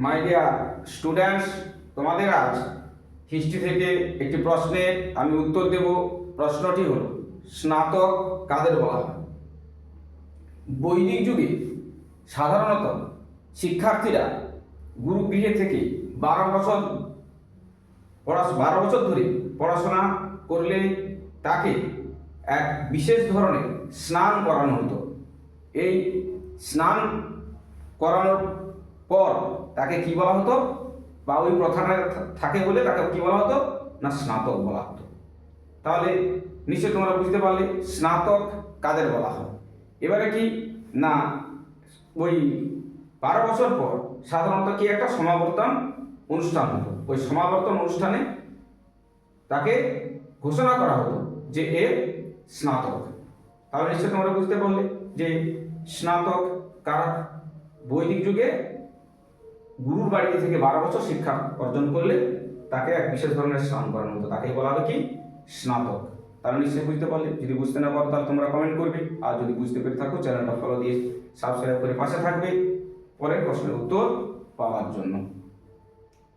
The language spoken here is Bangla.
মাই ডিয়ার স্টুডেন্টস, তোমাদের আজ হিস্ট্রি থেকে একটি প্রশ্নের আমি উত্তর দেব। প্রশ্নটি হল, স্নাতক কাদের বলা হয়? বৈদিক যুগে সাধারণত শিক্ষার্থীরা গুরুগৃহে থেকে 12 বছর ধরে পড়াশোনা করলে তাকে এক বিশেষ ধরনের স্নান করানো হতো। এই স্নান করানোর পর তাকে কি বলা হতো, বা ওই প্রথাটা থাকে বলে তাকে কি বলা হতো না, স্নাতক বলা হতো। তাহলে নিশ্চয়ই তোমরা বুঝতে পারলে স্নাতক কাদের বলা হয়। এবারে কি না, ওই 12 বছর পর সাধারণত কি একটা সমাবর্তন অনুষ্ঠান হতো। ওই সমাবর্তন অনুষ্ঠানে তাকে ঘোষণা করা হতো যে এ স্নাতক। তাহলে নিশ্চয়ই তোমরা বুঝতে পারলে যে স্নাতক কারা। বৈদিক যুগে গুরুর বাড়িতে থেকে 12 বছর শিক্ষা অর্জন করলে তাকে এক বিশেষ ধরনের স্নান করানো হতো, তাকে বলা হবে কি, স্নাতক। তাহলে নিশ্চয়ই বুঝতে পারলে। যদি বুঝতে না পারো তাহলে তোমরা কমেন্ট করবে, আর যদি বুঝতে পেরে থাকো চ্যানেলটা ফলো দিয়ে সাবস্ক্রাইব করে পাশে থাকবে পরের প্রশ্নের উত্তর পাওয়ার জন্য।